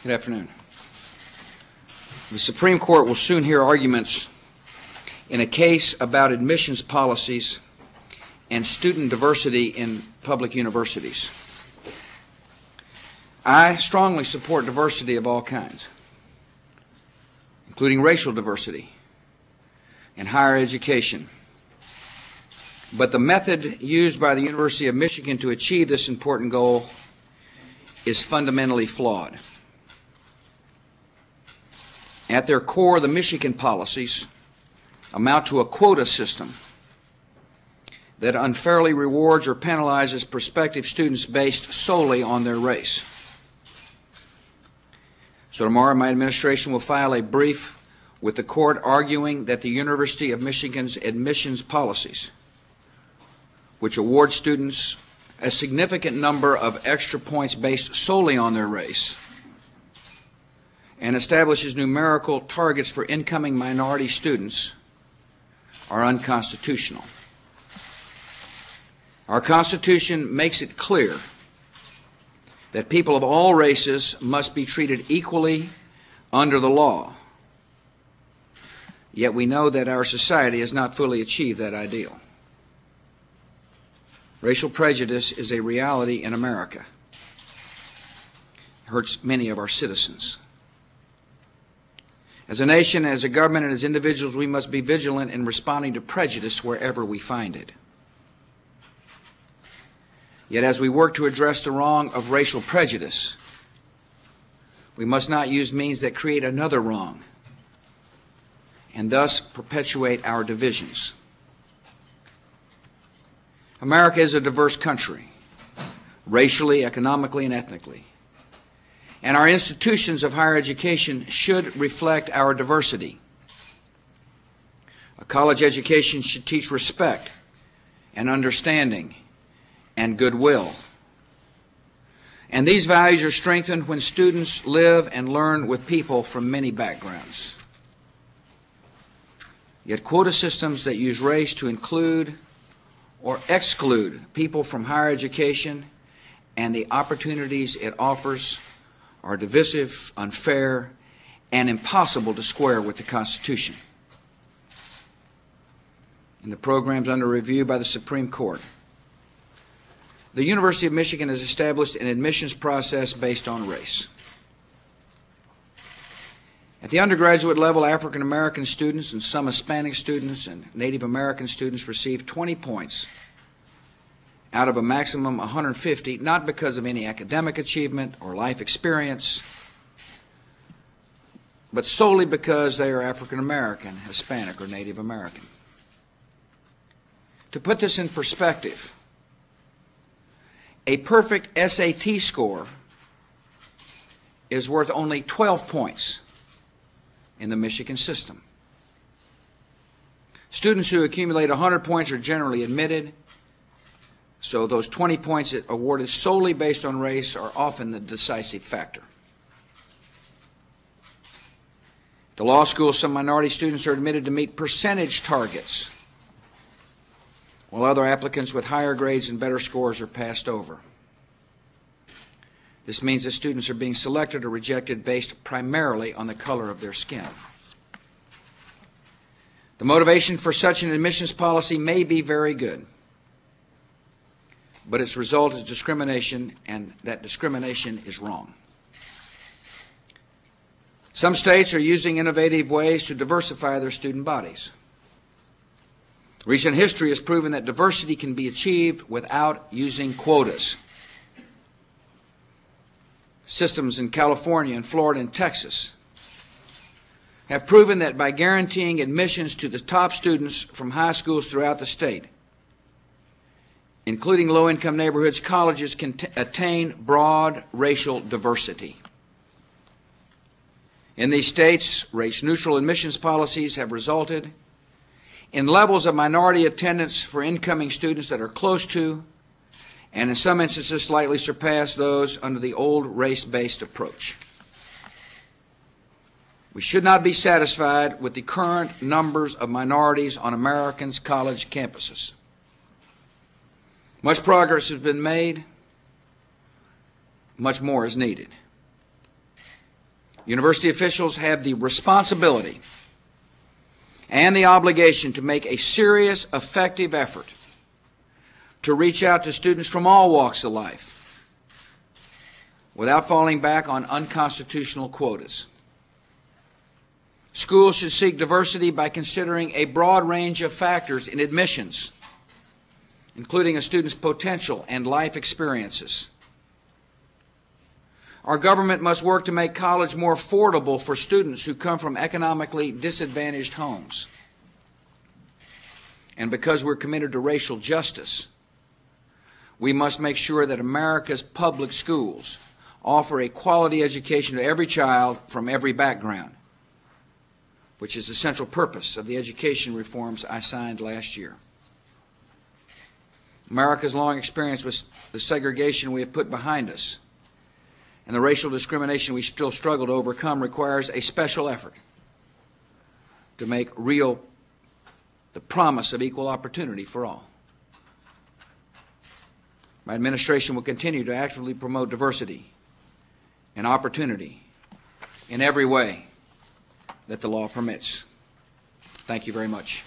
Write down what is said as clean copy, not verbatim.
Good afternoon. The Supreme Court will soon hear arguments in a case about admissions policies and student diversity in public universities. I strongly support diversity of all kinds, including racial diversity in higher education. But the method used by the University of Michigan to achieve this important goal is fundamentally flawed. At their core, the Michigan policies amount to a quota system that unfairly rewards or penalizes prospective students based solely on their race. So tomorrow my administration will file a brief with the court arguing that the University of Michigan's admissions policies, which award students a significant number of extra points based solely on their race, and establishes numerical targets for incoming minority students, are unconstitutional. Our Constitution makes it clear that people of all races must be treated equally under the law. Yet we know that our society has not fully achieved that ideal. Racial prejudice is a reality in America. It hurts many of our citizens. As a nation, as a government, and as individuals, we must be vigilant in responding to prejudice wherever we find it. Yet as we work to address the wrong of racial prejudice, we must not use means that create another wrong and thus perpetuate our divisions. America is a diverse country, racially, economically, and ethnically. And our institutions of higher education should reflect our diversity. A college education should teach respect and understanding and goodwill. And these values are strengthened when students live and learn with people from many backgrounds. Yet quota systems that use race to include or exclude people from higher education and the opportunities it offers are divisive, unfair, and impossible to square with the Constitution. In the programs under review by the Supreme Court, the University of Michigan has established an admissions process based on race. At the undergraduate level, African American students and some Hispanic students and Native American students receive 20 points out of a maximum 150, not because of any academic achievement or life experience, but solely because they are African American, Hispanic, or Native American. To put this in perspective, a perfect SAT score is worth only 12 points in the Michigan system. Students who accumulate 100 points are generally admitted, so those 20 points awarded solely based on race are often the decisive factor. At the law school, some minority students are admitted to meet percentage targets, while other applicants with higher grades and better scores are passed over. This means that students are being selected or rejected based primarily on the color of their skin. The motivation for such an admissions policy may be very good, but its result is discrimination, and that discrimination is wrong. Some states are using innovative ways to diversify their student bodies. Recent history has proven that diversity can be achieved without using quotas. Systems in California and Florida and Texas have proven that by guaranteeing admissions to the top students from high schools throughout the state, including low-income neighborhoods, colleges can attain broad racial diversity. In these states, race-neutral admissions policies have resulted in levels of minority attendance for incoming students that are close to, and in some instances slightly surpass those under the old race-based approach. We should not be satisfied with the current numbers of minorities on Americans' college campuses. Much progress has been made. Much more is needed. University officials have the responsibility and the obligation to make a serious, effective effort to reach out to students from all walks of life without falling back on unconstitutional quotas. Schools should seek diversity by considering a broad range of factors in admissions, including a student's potential and life experiences. Our government must work to make college more affordable for students who come from economically disadvantaged homes. And because we're committed to racial justice, we must make sure that America's public schools offer a quality education to every child from every background, which is the central purpose of the education reforms I signed last year. America's long experience with the segregation we have put behind us and the racial discrimination we still struggle to overcome requires a special effort to make real the promise of equal opportunity for all. My administration will continue to actively promote diversity and opportunity in every way that the law permits. Thank you very much.